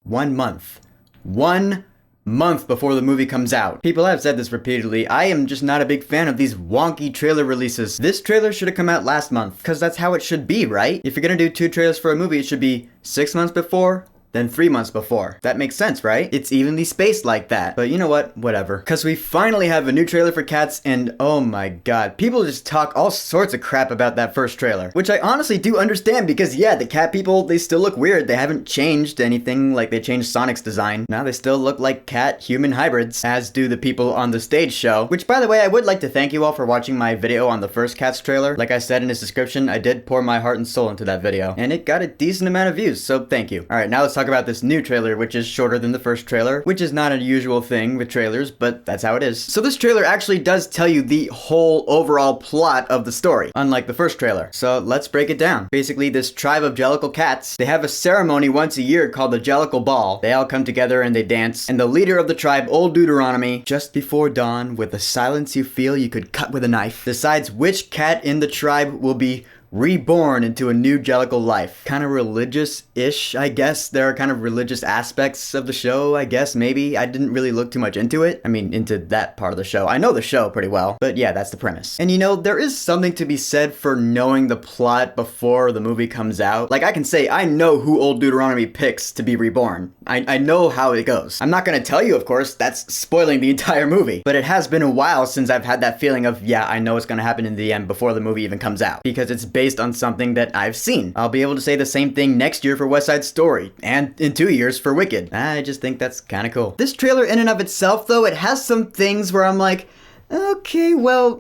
1 month. 1 month before the movie comes out. People have said this repeatedly. I am just not a big fan of these wonky trailer releases. This trailer should have come out last month, because that's how it should be, right? If you're gonna do 2 trailers for a movie, it should be 6 months before, then 3 months before. That makes sense, right? It's evenly spaced like that. But you know what? Whatever. Because we finally have a new trailer for Cats, and oh my god, people just talk all sorts of crap about that first trailer. Which I honestly do understand, because yeah, the cat people, they still look weird. They haven't changed anything like they changed Sonic's design. Now they still look like cat-human hybrids, as do the people on the stage show. Which, by the way, I would like to thank you all for watching my video on the first Cats trailer. Like I said in its description, I did pour my heart and soul into that video, and it got a decent amount of views, so thank you. Alright, now let's talk about this new trailer, which is shorter than the first trailer, which is not a usual thing with trailers, but that's how it is. So this trailer actually does tell you the whole overall plot of the story, unlike the first trailer. So let's break it down. Basically, this tribe of Jellicle cats, they have a ceremony once a year called the Jellicle Ball. They all come together and they dance, and the leader of the tribe, Old Deuteronomy, just before dawn, with a silence you feel you could cut with a knife, decides which cat in the tribe will be reborn into a new Jellicle life. Kind of religious-ish, I guess. There are kind of religious aspects of the show, I guess, maybe. I didn't really look too much into it. I mean, into that part of the show. I know the show pretty well, but yeah, that's the premise. And you know, there is something to be said for knowing the plot before the movie comes out. Like, I can say, I know who Old Deuteronomy picks to be reborn. I know how it goes. I'm not gonna tell you, of course, that's spoiling the entire movie. But it has been a while since I've had that feeling of, yeah, I know what's gonna happen in the end before the movie even comes out. Because it's based on something that I've seen. I'll be able to say the same thing next year for West Side Story, and in 2 years for Wicked. I just think that's kind of cool. This trailer in and of itself, though, it has some things where I'm like, okay, well,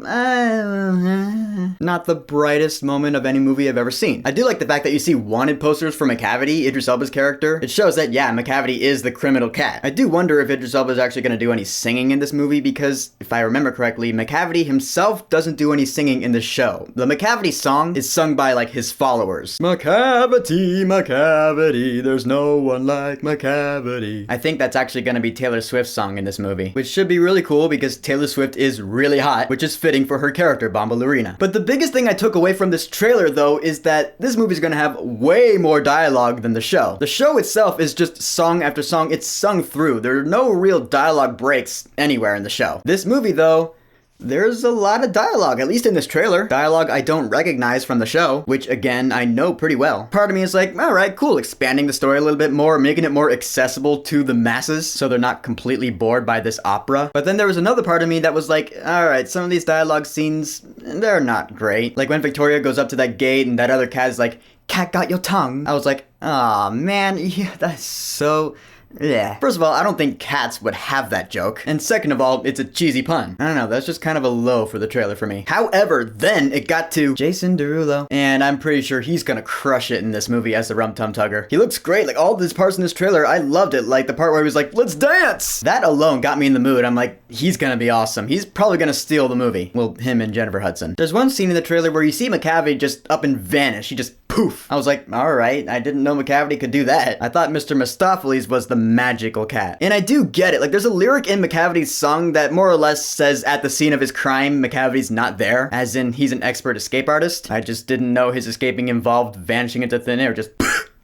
not the brightest moment of any movie I've ever seen. I do like the fact that you see wanted posters for Macavity, Idris Elba's character. It shows that, yeah, Macavity is the criminal cat. I do wonder if Idris Elba is actually going to do any singing in this movie, because, if I remember correctly, Macavity himself doesn't do any singing in the show. The Macavity song is sung by, like, his followers. Macavity, Macavity, there's no one like Macavity. I think that's actually going to be Taylor Swift's song in this movie, which should be really cool because Taylor Swift is really hot, which is fitting for her character, Bombalurina. But the biggest thing I took away from this trailer, though, is that this movie is gonna have way more dialogue than the show. The show itself is just song after song. It's sung through. There are no real dialogue breaks anywhere in the show. This movie, though, there's a lot of dialogue, at least in this trailer. Dialogue I don't recognize from the show, which again, I know pretty well. Part of me is like, alright, cool, expanding the story a little bit more, making it more accessible to the masses, so they're not completely bored by this opera. But then there was another part of me that was like, alright, some of these dialogue scenes, they're not great. Like when Victoria goes up to that gate and that other cat is like, cat got your tongue. I was like, aw, man, yeah, that's so... yeah. First of all, I don't think cats would have that joke. And second of all, it's a cheesy pun. I don't know, that's just kind of a low for the trailer for me. However, then it got to Jason Derulo. And I'm pretty sure he's gonna crush it in this movie as the Rum Tum Tugger. He looks great, like all these parts in this trailer, I loved it. Like the part where he was like, let's dance! That alone got me in the mood. I'm like, he's gonna be awesome. He's probably gonna steal the movie. Well, him and Jennifer Hudson. There's one scene in the trailer where you see Macavity just up and vanish. He just poof. I was like, alright, I didn't know Macavity could do that. I thought Mr. Mistopheles was the magical cat. And I do get it. Like, there's a lyric in Macavity's song that more or less says at the scene of his crime, Macavity's not there, as in he's an expert escape artist. I just didn't know his escaping involved vanishing into thin air, just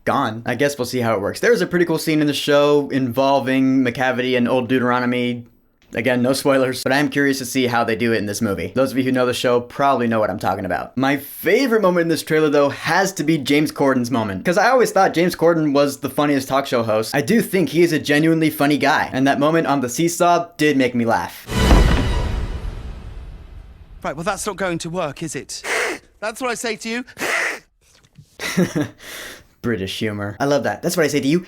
gone. I guess we'll see how it works. There's a pretty cool scene in the show involving Macavity and Old Deuteronomy. Again, no spoilers, but I am curious to see how they do it in this movie. Those of you who know the show probably know what I'm talking about. My favorite moment in this trailer, though, has to be James Corden's moment. Because I always thought James Corden was the funniest talk show host. I do think he is a genuinely funny guy, and that moment on the seesaw did make me laugh. Right, well, that's not going to work, is it? That's what I say to you. British humor. I love that. That's what I say to you.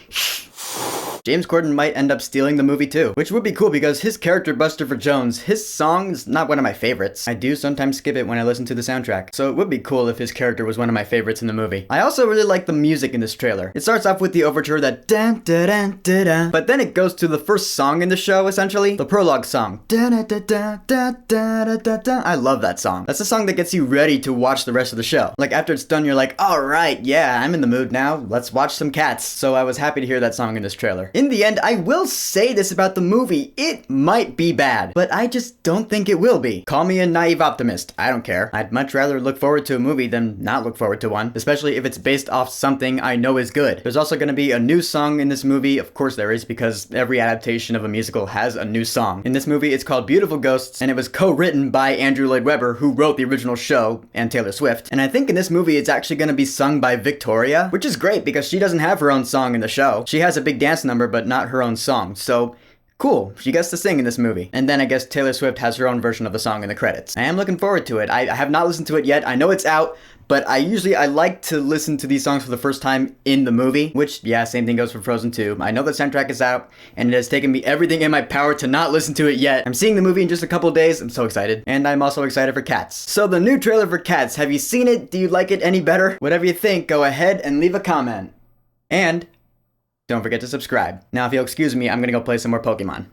James Corden might end up stealing the movie too, which would be cool because his character Buster Jones, his song is not one of my favorites. I do sometimes skip it when I listen to the soundtrack, so it would be cool if his character was one of my favorites in the movie. I also really like the music in this trailer. It starts off with the overture that dun dun dun dun dun, but then it goes to the first song in the show, essentially, the prologue song. Dun dun dun dun dun dun dun dun. I love that song. That's the song that gets you ready to watch the rest of the show. Like after it's done, you're like, all right, yeah, I'm in the mood now. Let's watch some cats. So I was happy to hear that song in this trailer. In the end, I will say this about the movie. It might be bad, but I just don't think it will be. Call me a naive optimist. I don't care. I'd much rather look forward to a movie than not look forward to one, especially if it's based off something I know is good. There's also going to be a new song in this movie. Of course there is, because every adaptation of a musical has a new song. In this movie, it's called Beautiful Ghosts, and it was co-written by Andrew Lloyd Webber, who wrote the original show, and Taylor Swift. And I think in this movie, it's actually going to be sung by Victoria, which is great because she doesn't have her own song in the show. She has a big dance number, but not her own song. So cool, she gets to sing in this movie. And then I guess Taylor Swift has her own version of the song in the credits. I am looking forward to it. I have not listened to it yet. I know it's out, but I like to listen to these songs for the first time in the movie, which, yeah, same thing goes for Frozen 2. I know the soundtrack is out, and it has taken me everything in my power to not listen to it yet. I'm seeing the movie in just a couple days. I'm so excited. And I'm also excited for Cats. So the new trailer for Cats, have you seen it? Do you like it any better? Whatever you think, go ahead and leave a comment. And don't forget to subscribe. Now, if you'll excuse me, I'm gonna go play some more Pokemon.